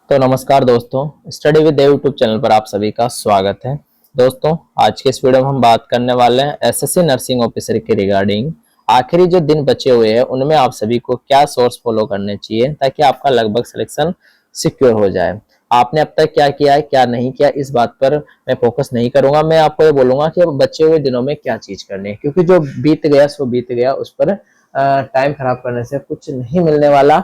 तो नमस्कार दोस्तों, study with Dev YouTube channel पर आप सभी का स्वागत है। दोस्तों, आज के इस वीडियो में हम बात करने वाले हैं एसएससी नर्सिंग ऑफिसर के रिगार्डिंग आखिरी जो दिन बचे हुए हैं उनमें आप सभी को क्या सोर्स फॉलो करने चाहिए ताकि आपका लगभग सिलेक्शन सिक्योर हो जाए। आपने अब तक क्या किया है, क्या नहीं किया, इस बात पर मैं फोकस नहीं करूंगा। मैं आपको ये बोलूंगा कि बचे हुए दिनों में क्या चीज करनी है, क्योंकि जो बीत गया सो बीत गया, उस पर टाइम खराब करने से कुछ नहीं मिलने वाला।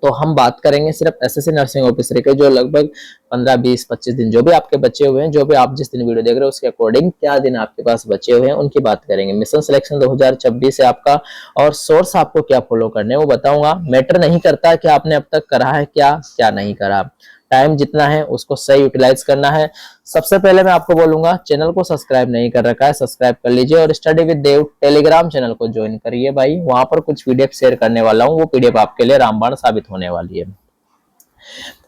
तो हम बात करेंगे सिर्फ एसएससी नर्सिंग ऑफिसर के जो लगभग 15, 20, 25 दिन जो भी आपके बचे हुए हैं, जो भी आप जिस दिन वीडियो देख रहे हो उसके अकॉर्डिंग क्या दिन आपके पास बचे हुए हैं उनकी बात करेंगे। मिशन सिलेक्शन 2026 है आपका, और सोर्स आपको क्या फॉलो करने हैं वो बताऊंगा। मैटर नहीं करता कि आपने अब तक करा है क्या क्या नहीं करा, टाइम जितना है उसको सही यूटिलाइज करना है। सबसे पहले मैं आपको बोलूंगा, चैनल को सब्सक्राइब नहीं कर रखा है, सब्सक्राइब कर लीजिए, और study with Dev Telegram channel को ज्वाइन करिए भाई। वहां पर कुछ पीडीएफ शेयर करने वाला हूँ, वो पीडीएफ आपके लिए रामबाण साबित होने वाली है।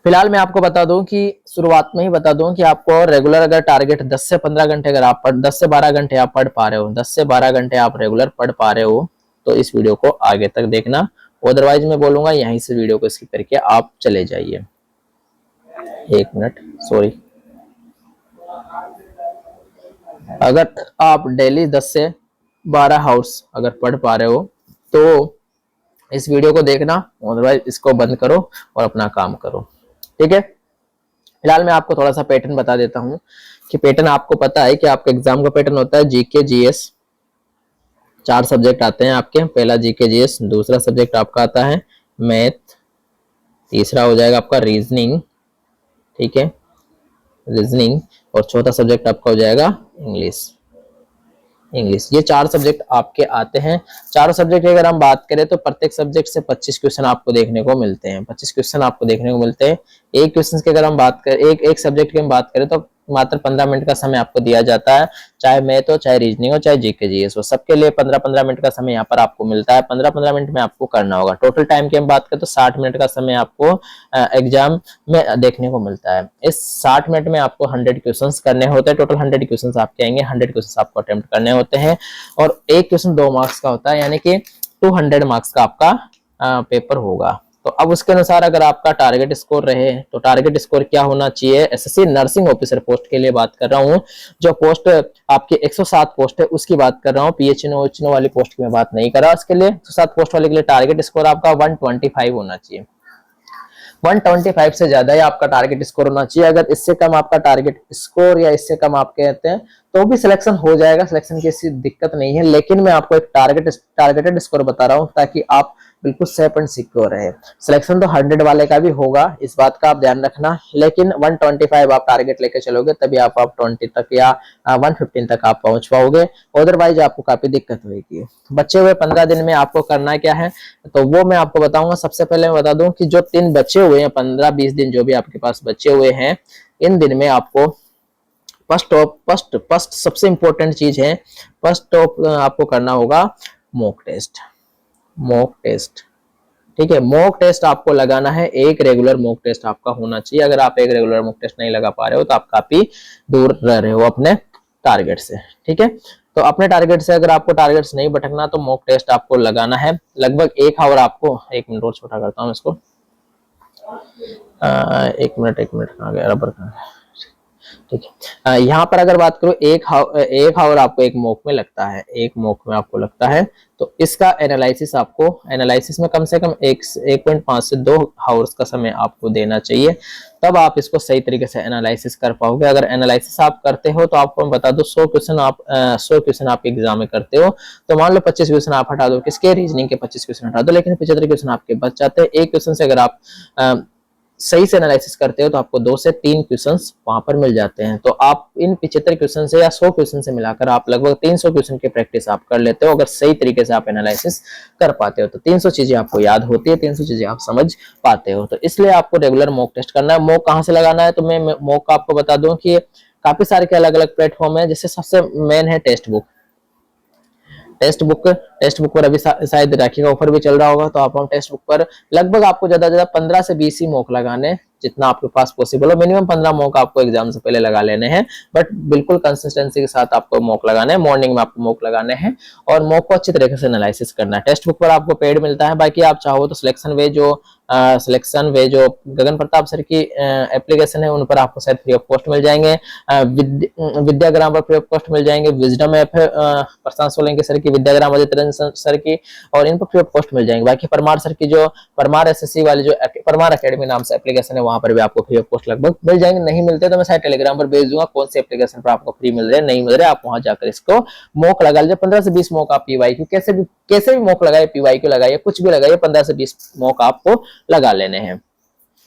फिलहाल मैं आपको बता दूं कि शुरुआत में ही बता दूं कि आपको रेगुलर अगर टारगेट 10 से 15 घंटे अगर आप 10 से 12 घंटे आप पढ़ पा रहे हो, 10 से 12 घंटे आप रेगुलर पढ़ पा रहे हो, तो इस वीडियो को आगे तक देखना। अदरवाइज मैं बोलूंगा यहीं से वीडियो को स्किप करके आप चले जाइए। एक मिनट, सॉरी। अगर आप डेली 10 से 12 हाउस अगर पढ़ पा रहे हो तो इस वीडियो को देखना, अदरवाइज इसको बंद करो और अपना काम करो, ठीक है। फिलहाल मैं आपको थोड़ा सा पैटर्न बता देता हूं कि पैटर्न आपको पता है कि आपके एग्जाम का पैटर्न होता है जीके जीएस। 4 सब्जेक्ट आते हैं आपके। पहला जीके जीएस, दूसरा सब्जेक्ट आपका आता है मैथ, तीसरा हो जाएगा आपका रीजनिंग, ठीक है, रीजनिंग, और चौथा सब्जेक्ट आपका हो जाएगा इंग्लिश। ये 4 सब्जेक्ट आपके आते हैं। चारों सब्जेक्ट की अगर हम बात करें तो प्रत्येक सब्जेक्ट से 25 क्वेश्चन आपको देखने को मिलते हैं। 25 क्वेश्चन आपको देखने को मिलते हैं। एक क्वेश्चन की अगर हम बात करें, एक सब्जेक्ट की हम बात करें तो मात्र 15 मिनट का समय आपको दिया जाता है। चाहे मैथ हो, चाहे रीजनिंग हो, चाहे जीके जीएस हो, सबके लिए 15-15 मिनट का समय यहाँ पर आपको मिलता है। 15-15 मिनट में आपको करना होगा। टोटल टाइम की हम बात करें तो 60 मिनट का समय आपको एग्जाम में देखने को मिलता है। इस 60 मिनट में आपको 100 क्वेश्चंस करने होते हैं। टोटल 100 क्वेश्चंस आपके आएंगे, 100 क्वेश्चंस आपको अटेम्प्ट करने होते हैं, और एक क्वेश्चन 2 मार्क्स का होता है, यानी कि 200 मार्क्स का आपका पेपर होगा। तो अब उसके अनुसार अगर आपका टारगेट स्कोर रहे तो टारगेट स्कोर क्या होना चाहिए। एसएससी नर्सिंग ऑफिसर पोस्ट के लिए बात कर रहा हूँ। जो पोस्ट आपकी 107 पोस्ट है उसकी बात कर रहा हूँ, पीएचएनओ वाली पोस्ट की मैं बात नहीं कर रहा। उसके लिए 107 पोस्ट वाले के लिए टारगेट स्कोर आपका 125 होना चाहिए। 125 से ज्यादा ही आपका टारगेट स्कोर होना चाहिए। अगर इससे कम आपका टारगेट स्कोर या इससे कम आप कहते हैं तो भी सिलेक्शन हो जाएगा, सिलेक्शन की ऐसी दिक्कत नहीं है। लेकिन मैं आपको एक टारगेटेड स्कोर बता रहा हूं ताकि आप बिल्कुल सेफ एंड सिक्योर रहे। सिलेक्शन तो 100 वाले का भी होगा, इस बात का आप ध्यान रखना, लेकिन 125 आप टारगेट लेके चलोगे तभी आप 20 तक या 115 तक आप पहुंच पाओगे। अदरवाइज आपको काफी दिक्कत होगी। बचे हुए 15 दिन में आपको करना क्या है तो वो मैं आपको बताऊंगा। सबसे पहले मैं बता दूं कि जो 3 बचे हुए हैं, 15-20 दिन जो भी आपके पास बचे हुए हैं, इन दिन में आपको फर्स्ट सबसे इंपॉर्टेंट चीज है, फर्स्ट आपको करना होगा मॉक टेस्ट। ठीक है, मॉक टेस्ट आपको लगाना है। एक रेगुलर मॉक टेस्ट आपका होना चाहिए। अगर आप एक रेगुलर मॉक टेस्ट नहीं लगा पा रहे हो तो आप काफी दूर रह रहे हो अपने टारगेट से, ठीक है। तो अपने टारगेट से अगर आपको टारगेट्स नहीं भटकना तो मॉक टेस्ट आपको लगाना है। लगभग 1 आवर आपको, 1 मिनट और छोटा करता हूँ इसको, 1 मिनट कहाँ गया रबर, कहाँ गया, ठीक है। यहाँ पर अगर बात करूं, एक आवर आपको एक मॉक में लगता है, एक मॉक में आपको लगता है। तो इसका एनालिसिस में कम से कम 1.5 से 2 आवर्स का समय आपको देना चाहिए, तब आप इसको सही तरीके से एनालिसिस कर पाओगे। अगर एनालिसिस आप करते हो तो आपको मैं बता दो 100 क्वेश्चन आप एग्जाम में करते हो तो मान लो 25 क्वेश्चन आप हटा दो, किसके, रीजनिंग के 25 क्वेश्चन हटा दो, लेकिन 75 क्वेश्चन आपके बच जाते हैं। एक क्वेश्चन से अगर आप सही से एनालिसिस करते हो तो आपको 2 से 3 क्वेश्चंस वहां पर मिल जाते हैं। तो आप इन 75 क्वेश्चन से या 100 क्वेश्चन से मिलाकर आप लगभग 300 क्वेश्चन की प्रैक्टिस आप कर लेते हो। अगर सही तरीके से आप एनालिसिस कर पाते हो तो 300 चीजें आपको याद होती है, 300 चीजें आप समझ पाते हो। तो इसलिए आपको रेगुलर मॉक टेस्ट करना है। मॉक कहाँ से लगाना है तो मैं मॉक आपको बता दूं कि काफी सारे के अलग अलग प्लेटफॉर्म है। जैसे सबसे मेन है टेक्स्ट बुक पर अभी शायद राखी का ऑफर भी चल रहा होगा, तो आप टेक्स्ट बुक पर लगभग आपको ज्यादा 15 से 20 ही मॉक लगाने जितना आपके पास पॉसिबल हो। मिनिमम 15 मॉक आपको एग्जाम से पहले लगा लेने हैं, बट बिल्कुल कंसिस्टेंसी के साथ आपको मॉक लगाने हैं। मॉर्निंग में आपको मॉक लगाने हैं और मॉक को अच्छी तरीके से एनालिसिस करना है। टेक्स्ट बुक पर आपको पेड मिलता है, बाकी आप चाहो तो सिलेक्शन वे जो गगन प्रताप सर की एप्लीकेशन है उन पर आपको शायद फ्री ऑफ कॉस्ट मिल जाएंगे। विद्याग्राम पर फ्री ऑफ कॉस्ट मिल जाएंगे। विजडम ऐप है प्रशांत सोलंकी सर की, विद्याग्राम आदित्य रंजन सर की, और इन पर फ्री ऑफ कॉस्ट मिल जाएंगे। बाकी परमार सर की जो परमार एसएससी वाली जो परमार अकेडमी नाम से एप्लीकेशन है वहां पर भी आपको फ्री ऑफ कॉस्ट लगभग मिल जाएंगे। नहीं मिलते तो मैं शायद टेलीग्राम पर भेज दूंगा कौन सी एप्लीकेशन पर आपको फ्री मिल रहे हैं, नहीं मिल रहे, आप वहां जाकर इसको मॉक लगा लीजिए। 15 से 20 मॉक आप पीवाईक्यू कैसे भी मॉक लगाइए, पीवाईक्यू लगाइए, कुछ भी लगाइए, 15 से 20 मॉक आपको लगा लेने हैं।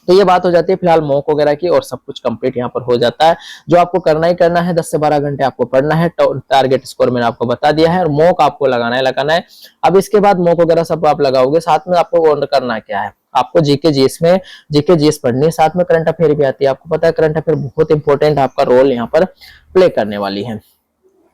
तो ये बात हो जाती है फिलहाल मॉक वगैरह की, और सब कुछ कंप्लीट यहाँ पर हो जाता है। जो आपको करना ही करना है, 10 से 12 घंटे आपको पढ़ना है। टारगेट स्कोर मैंने आपको बता दिया है, और मॉक आपको लगाना है। अब इसके बाद मॉक वगैरह सब आप लगाओगे, साथ में आपको और करना क्या है, आपको जीके जीएस पढ़नी है, साथ में करंट अफेयर भी आती है। आपको पता है करंट अफेयर बहुत इंपॉर्टेंट आपका रोल यहाँ पर प्ले करने वाली है।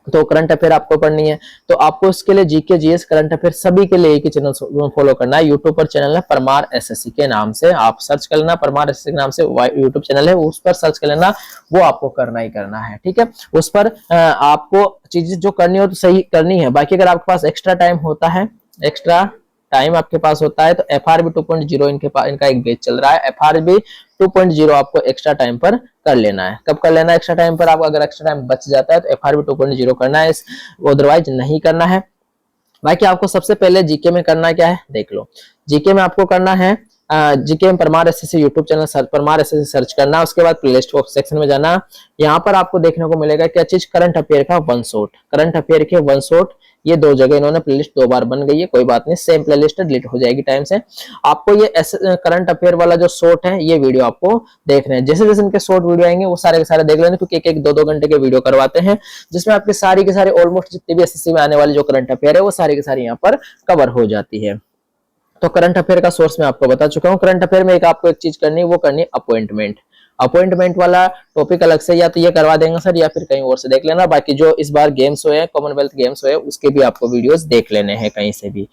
तो करंट अफेयर आपको पढ़नी है, तो आपको इसके लिए जीके जीएस करंट अफेयर सभी के लिए एक ही चैनल फॉलो करना है। यूट्यूब पर चैनल है परमार एसएससी के नाम से, आप सर्च कर लेना, परमार एसएससी के नाम से यूट्यूब चैनल है, उस पर सर्च कर लेना, वो आपको करना ही करना है। ठीक है, उस पर आपको चीजें जो करनी हो तो सही करनी है। बाकी अगर आपके पास एक्स्ट्रा टाइम होता है, एक्स्ट्रा टाइम आपके पास होता है, तो FRB 2.0 इनका एक बैच चल रहा है। FRB 2.0 आपको एक्स्ट्रा टाइम पर कर लेना है। कब कर लेना है एक्स्ट्रा टाइम पर? आप अगर एक्स्ट्रा टाइम बच जाता है तो FRB 2.0 करना है, अदरवाइज नहीं करना है। बाकी आपको सबसे पहले जीके में करना क्या है देख लो। जीके में आपको करना है, जीके में Parmar SSC YouTube channel Parmar SSC search करना, उसके बाद प्लेलिस्ट सेक्शन में जाना। यहाँ पर आपको देखने को मिलेगा क्या चीज, करंट अफेयर का वन शॉट, करंट अफेयर के वन शॉट, ये 2 जगह इन्होंने प्लेलिस्ट 2 बार बन गई है, कोई बात नहीं, सेम प्लेलिस्ट डिलीट हो जाएगी टाइम से। आपको ये करंट अफेयर वाला जो शॉर्ट है ये वीडियो आपको देखना है। जैसे जैसे इनके शॉर्ट वीडियो आएंगे वो सारे के सारे देख लेना, क्योंकि एक 2-2 घंटे के वीडियो करवाते हैं, जिसमें आपके सारी के सारे ऑलमोस्ट जितने भी एसएससी में आने वाले जो करंट अफेयर है वो सारी के सारी यहाँ पर कवर हो जाती है। तो करंट अफेयर का सोर्स मैं आपको बता चुका हूँ। करंट अफेयर में एक आपको एक चीज करनी है, वो करनी है अपॉइंटमेंट वाला टॉपिक अलग से या तो ये करवा देंगे सर, या फिर कहीं और से देख लेना। बाकी जो इस बार गेम्स हुए हैं, कॉमनवेल्थ गेम्स हुए, उसके भी आपको वीडियोस देख लेने हैं कहीं से भी।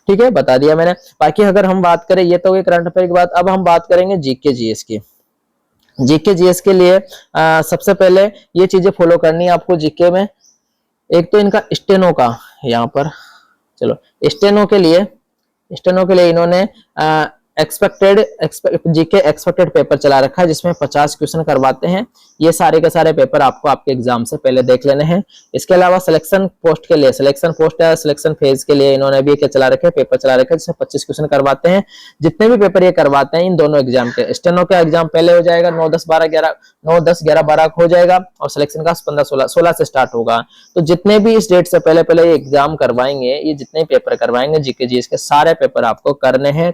ठीक है, बता दिया मैंने। बाकी अगर हम बात करें, ये तो हुई करंट अफेयर की बात, अब हम बात करेंगे जीके जीएस की। जीके जीएस के लिए सबसे पहले ये चीजें फॉलो करनी है आपको जीके में। एक तो इनका स्टेनो का, यहाँ पर चलो स्टेनो के लिए इन्होंने जीके एक्सपेक्टेड पेपर चला रखा है, जिसमें 50 क्वेश्चन करवाते हैं। ये सारे के सारे पेपर आपको आपके एग्जाम से पहले देख लेने हैं। इसके अलावा सिलेक्शन पोस्ट के लिए, सिलेक्शन फेज के लिए इन्होंने भी क्या चला रखे, पेपर चला रखे, जिसमें 25 क्वेश्चन करवाते हैं। जितने भी पेपर ये करवाते हैं इन दोनों एग्जाम के, स्टेनो का एग्जाम पहले हो जाएगा 9, 10, 11, 12 हो जाएगा, और सिलेक्शन का 15, 16 से स्टार्ट होगा। तो जितने भी इस डेट से पहले ये एग्जाम करवाएंगे, ये जितने पेपर करवाएंगे जीके जीएस के, सारे पेपर आपको करने हैं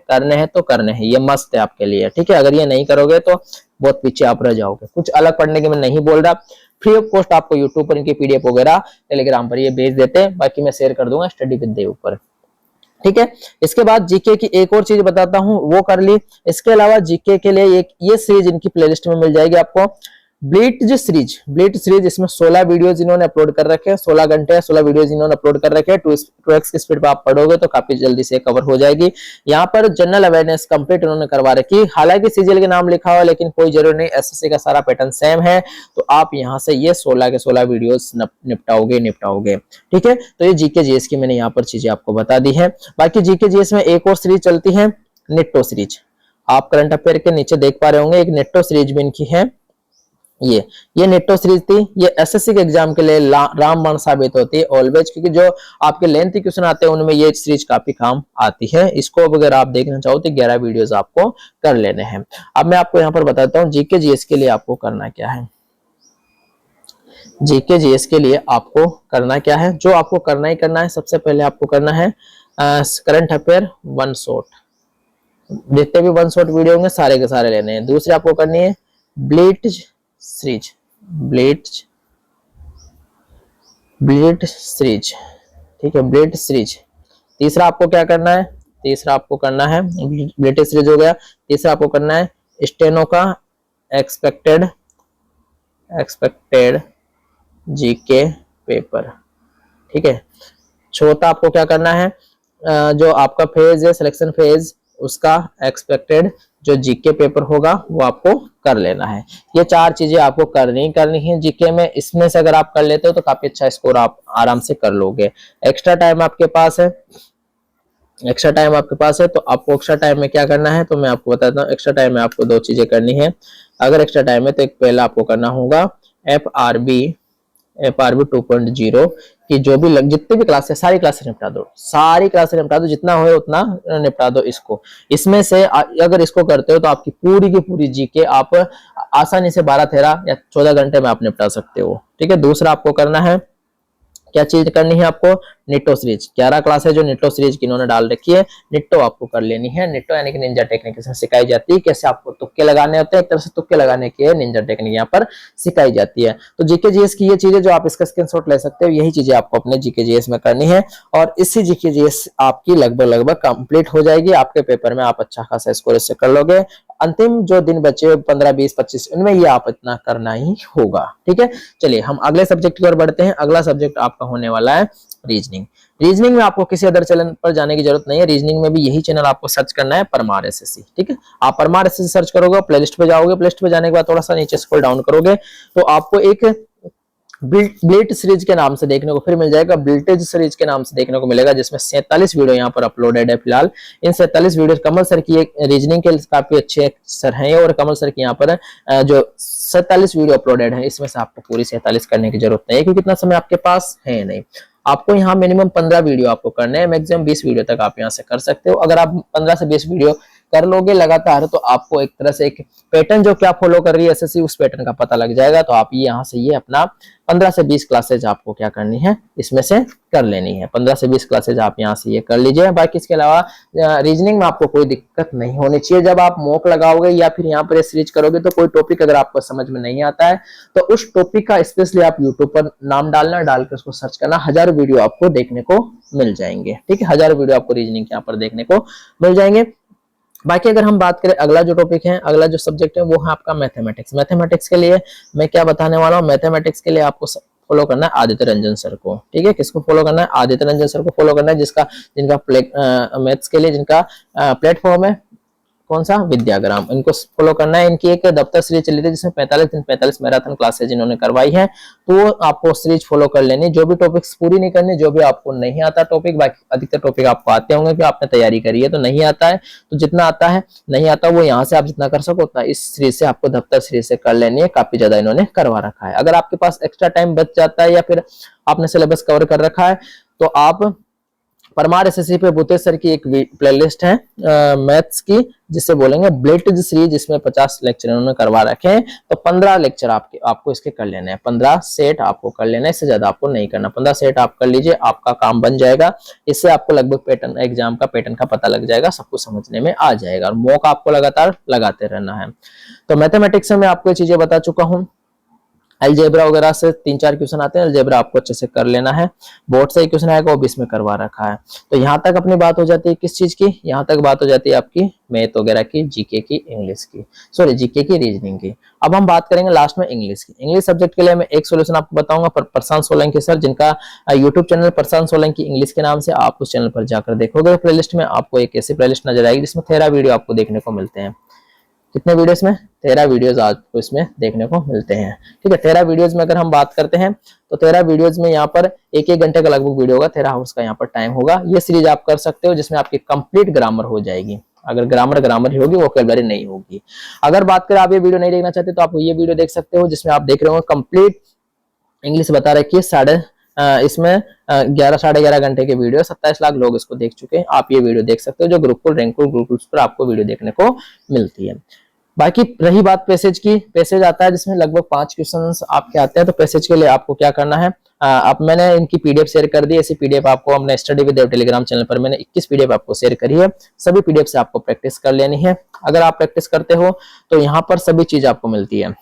तो करने हैं। ये मस्त है आपके लिए। ठीक है, अगर ये नहीं करोगे तो बहुत पीछे आप रह जाओगे। कुछ अलग पढ़ने की मैं नहीं बोल रहा, फ्री ऑफ कॉस्ट आपको यूट्यूब पर इनकी पीडीएफ वगैरह टेलीग्राम पर ये भेज देते हैं, बाकी मैं शेयर कर दूंगा स्टडी विद देव पर। ठीक है, इसके बाद जीके की एक और चीज बताता हूं, वो कर ली। इसके अलावा जीके के लिए एक ये सीरीज इनकी प्लेलिस्ट में मिल जाएगी आपको, ब्लिट्ज सीरीज। इसमें 16 वीडियोज इन्होंने अपलोड कर रखे हैं, 16 घंटे 16 वीडियोज इन्होंने अपलोड कर रखे हैं। 2x की स्पीड पर आप पढ़ोगे तो काफी जल्दी से कवर हो जाएगी। यहाँ पर जनरल अवेयरनेस कंप्लीट इन्होंने करवा रखी, हालांकि सीजीएल के नाम लिखा हुआ, लेकिन कोई जरूरी नहीं, एसएससी का सारा पैटर्न सेम है। तो आप यहाँ से ये 16 के 16 वीडियोज निपटाओगे। ठीक है, तो ये जीके जीएस की मैंने यहाँ पर चीजें आपको बता दी है। बाकी जीके जीएस में एक और सीरीज चलती है, नेटो सीरीज। आप करंट अफेयर के नीचे देख पा रहे होंगे, एक नेटो सीरीज भी इनकी है। ये नेटो सीरीज थी, ये एसएससी के एग्जाम के लिए रामबाण साबित होती है ऑलवेज, क्योंकि जो आपके लेंथी क्वेश्चन आते हैं उनमें ये सीरीज काफी काम आती है। इसको अगर आप देखना चाहो तो 11 वीडियोस आपको कर लेने हैं। अब मैं आपको यहाँ पर बताता हूँ जीके जीएस के लिए आपको करना क्या है। जीके जीएस के लिए आपको करना क्या है, जो आपको करना ही करना है, सबसे पहले आपको करना है करंट अफेयर वन शॉट। जितने भी वन शॉट वीडियो होंगे सारे के सारे लेने हैं। दूसरी आपको करनी है ब्लिट्ज सीरीज। ठीक है, ब्लिट्ज सीरीज। तीसरा आपको क्या करना है, ब्लिट्ज सीरीज हो गया। तीसरा आपको करना है स्टेनो का एक्सपेक्टेड जीके पेपर। ठीक है, चौथा आपको क्या करना है, जो आपका फेज है सिलेक्शन फेज, उसका एक्सपेक्टेड जो जीके पेपर होगा वो आपको कर लेना है। ये 4 चीजें आपको करनी है जीके में। इसमें से अगर आप कर लेते हो तो काफी अच्छा स्कोर आप आराम से कर लोगे। एक्स्ट्रा टाइम आपके पास है, तो आपको एक्स्ट्रा टाइम में क्या करना है तो मैं आपको बताता हूँ। एक्स्ट्रा टाइम में आपको 2 चीजें करनी है। अगर एक्स्ट्रा टाइम है तो एक पहला आपको करना होगा FRB 2.0 की जो भी जितने भी क्लास है सारी क्लासेस निपटा दो, जितना हो उतना निपटा दो इसको। इसमें से अगर इसको करते हो तो आपकी पूरी की पूरी जीके आप आसानी से 12, 13 या 14 घंटे में आप निपटा सकते हो। ठीक है। दूसरा आपको करना है, क्या चीज करनी है आपको, निट्टो सीरीज 11 क्लास है जो निट्टो सीरीज की इन्होंने डाल रखी है, निट्टो आपको कर लेनी है। निट्टो यानी कि निंजा टेक्निक इसमें सिखाई जाती है, कैसे आपको तुक्के लगाने होते हैं। एक तरह से तुक्के लगाने की निंजा टेक्निक यहाँ पर सिखाई जाती है। तो जीके जीएस की ये चीजें जो आप इसका स्क्रीनशॉट ले सकते हो, यही चीजें आपको अपने जीके जीएस में करनी है और इसी जीके जीएस आपकी लगभग कंप्लीट हो जाएगी। आपके पेपर में आप अच्छा खासा स्कोर इससे कर लोगे। अंतिम जो दिन बचे 15, 20, 25 उनमें ये आप इतना करना ही होगा। ठीक है। चलिए हम अगले सब्जेक्ट की ओर बढ़ते हैं। अगला सब्जेक्ट आपका होने वाला है रीजनिंग। रीजनिंग में आपको किसी अदर चैनल पर जाने की जरूरत नहीं है। रीजनिंग में भी यही चैनल आपको सर्च करना है, परमार एसएससी। ठीक है। आप परमार एसएससी सर्च करोगे, प्लेलिस्ट पे जाओगे, प्लेलिस्ट पे जाने के बाद थोड़ा सा नीचे स्क्रॉल डाउन करोगे तो आपको एक ब्लिट सीरीज के नाम से देखने को फिर मिल जाएगा, ब्लिटेज सीरीज के नाम से देखने को मिलेगा, जिसमें 47 वीडियो यहाँ पर अपलोडेड है फिलहाल। इन 47 वीडियो कमल सर की रीजनिंग के काफी अच्छे सर हैं और कमल सर की यहाँ पर जो 47 वीडियो अपलोडेड है, इसमें से आपको पूरी 47 करने की जरूरत नहीं है क्योंकि इतना समय आपके पास है नहीं। आपको यहाँ मिनिमम 15 वीडियो आपको करने हैं, मैक्सिमम 20 वीडियो तक आप यहाँ से कर सकते हो। अगर आप 15 से 20 वीडियो कर लोगे लगातार तो आपको एक तरह से एक पैटर्न जो क्या फॉलो कर रही है एसएससी, उस पैटर्न का पता लग जाएगा। तो आप ये यहाँ से ये अपना 15 से 20 क्लासेज आपको क्या करनी है, इसमें से कर लेनी है। 15 से 20 क्लासेज आप यहाँ से ये कर लीजिए। बाकी इसके अलावा रीजनिंग में आपको कोई दिक्कत नहीं होनी चाहिए। जब आप मॉक लगाओगे या फिर यहाँ पर सीरीज करोगे तो कोई टॉपिक अगर आपको समझ में नहीं आता है तो उस टॉपिक का स्पेशली आप यूट्यूब पर नाम डालना, डाल के उसको सर्च करना, 1000 वीडियो आपको देखने को मिल जाएंगे। ठीक है। 1000 वीडियो आपको रीजनिंग के यहाँ पर देखने को मिल जाएंगे। बाकी अगर हम बात करें अगला जो टॉपिक है, अगला जो सब्जेक्ट है वो है आपका मैथमेटिक्स। मैथमेटिक्स के लिए मैं क्या बताने वाला हूँ, मैथमेटिक्स के लिए आपको फॉलो करना है आदित्य रंजन सर को। ठीक है। किसको फॉलो करना है, आदित्य रंजन सर को फॉलो करना है, जिनका मैथ्स के लिए जिनका प्लेटफॉर्म है कौन सा, विद्याग्राम। इनको फॉलो करना है। इनकी एक दफ्तर सीरीज चली थी जिसमें 45 दिन 45 मैराथन क्लासेज जिन्होंने करवाई है, तो आपको सीरीज फॉलो कर लेनी। जो भी टॉपिक्स पूरी नहीं करनी, जो भी आपको नहीं आता टॉपिक, बाकी अधिकतर टॉपिक आपको आते होंगे कि आपने तैयारी करी है, तो नहीं आता है तो जितना आता है नहीं आता वो यहाँ से आप जितना कर सको उतना इस सीरीज से आपको दफ्तर सीरीज से कर लेनी है। काफी ज्यादा इन्होंने करवा रखा है। अगर आपके पास एक्स्ट्रा टाइम बच जाता है या फिर आपने सिलेबस कवर कर रखा है तो आप परमार एसएससी पे भूतेश सर की एक प्लेलिस्ट है मैथ्स की, जिसे बोलेंगे ब्लिटेज सीरीज, जिसमें 50 लेक्चर इन्होंने करवा रखे हैं। तो 15 लेक्चर आपको इसके कर लेने हैं, 15 सेट आपको कर लेना है, इससे ज्यादा आपको नहीं करना। 15 सेट आप कर लीजिए, आपका काम बन जाएगा। इससे आपको लगभग पैटर्न, एग्जाम का पैटर्न का पता लग जाएगा, सब कुछ समझने में आ जाएगा और मॉक आपको लगातार लगाते रहना है। तो मैथमेटिक्स में आपको ये चीजें बता चुका हूँ। अलजेब्रा वगैरह से 3-4 क्वेश्चन आते हैं, अलजेब्रा आपको अच्छे से कर लेना है। बोर्ड से ही क्वेश्चन आएगा वो भी इसमें करवा रखा है। तो यहाँ तक अपनी बात हो जाती है किस चीज की, यहाँ तक बात हो जाती है आपकी मैथ वगैरह की, जीके की, इंग्लिश की, सॉरी जीके की, रीजनिंग की। अब हम बात करेंगे लास्ट में इंग्लिश की। इंग्लिश सब्जेक्ट के लिए मैं एक सोल्यूशन आपको बताऊंगा, प्रशांत सोलंकी सर, जिनका यूट्यूब चैनल प्रशांत सोलंकी इंग्लिश के नाम से, आप उस चैनल पर जाकर देखोगे प्लेलिस्ट में आपको एक ऐसी प्लेलिस्ट नजर आएगी जिसमें 13 वीडियो आपको देखने को मिलते हैं। कितने वीडियोस में, 13 वीडियोस आपको इसमें देखने को मिलते हैं। ठीक है। 13 वीडियोस में अगर हम बात करते हैं तो 13 वीडियोस में यहाँ पर 1-1 घंटे का लगभग वीडियो होगा, 13 आवर्स का यहाँ पर टाइम होगा। ये सीरीज आप कर सकते हो जिसमें आपकी कंप्लीट ग्रामर हो जाएगी। अगर ग्रामर ही होगी, वोकैबुलरी नहीं होगी। अगर बात करें आप ये वीडियो नहीं देखना चाहते तो आप ये वीडियो देख सकते हो जिसमें आप देख रहे हो कंप्लीट इंग्लिश बता रखी है। इसमें 11 साढ़े 11 घंटे के वीडियो, 27 लाख लोग इसको देख चुके हैं। आप ये वीडियो देख सकते हो जो गुरुकुल रैंकुल ग्रुप्स पर आपको वीडियो देखने को मिलती है। बाकी रही बात पैसेज की, पैसेज आता है जिसमें लगभग 5 क्वेश्चंस आपके आते हैं। तो पैसेज के लिए आपको क्या करना है, अब मैंने इनकी पीडीएफ शेयर कर दी। ऐसी पीडीएफ आपको अपने स्टडी विद टेलीग्राम चैनल पर मैंने 21 पीडीएफ आपको शेयर करी है। सभी पीडीएफ से आपको प्रैक्टिस कर लेनी है। अगर आप प्रैक्टिस करते हो तो यहाँ पर सभी चीज आपको मिलती है।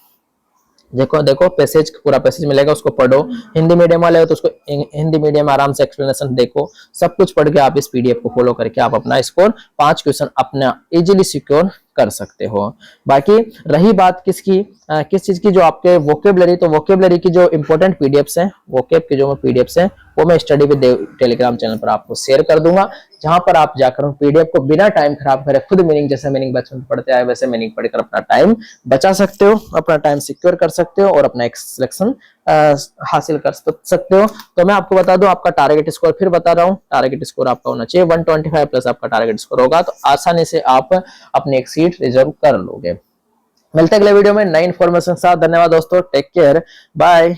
देखो पैसेज, पूरा पैसेज मिलेगा, उसको पढ़ो। हिंदी मीडियम वाले हो तो उसको हिंदी मीडियम आराम से एक्सप्लेनेशन देखो। सब कुछ पढ़ के आप इस पीडीएफ को फॉलो करके आप अपना स्कोर 5 क्वेश्चन अपना इजीली सिक्योर कर सकते हो। बाकी रही बात किसकी, किस चीज की, जो आपके वोकेबलरी, तो वोकेबलरी की जो इंपॉर्टेंट पीडीएफ्स हैं, वोकेब के जो पीडीएफ्स हैं वो मैं स्टडी विद टेलीग्राम चैनल पर आपको शेयर कर दूंगा। जहां पर आप जाकर पीडीएफ को बिना टाइम खराब करे खुद मीनिंग, जैसे मीनिंग बचपन में पढ़ते आए वैसे मीनिंग पढ़कर अपना टाइम बचा सकते हो, अपना टाइम सिक्योर कर सकते हो और अपना एक सिलेक्शन हासिल कर सकते हो। तो मैं आपको बता दूं, आपका टारगेट स्कोर फिर बता रहा हूं, टारगेट स्कोर आपका होना चाहिए 125 प्लस आपका टारगेट स्कोर होगा तो आसानी से आप अपनी एक सीट रिजर्व कर लोगे। मिलते हैं अगले वीडियो में नई इन्फॉर्मेशन के साथ। धन्यवाद दोस्तों, टेक केयर, बाय।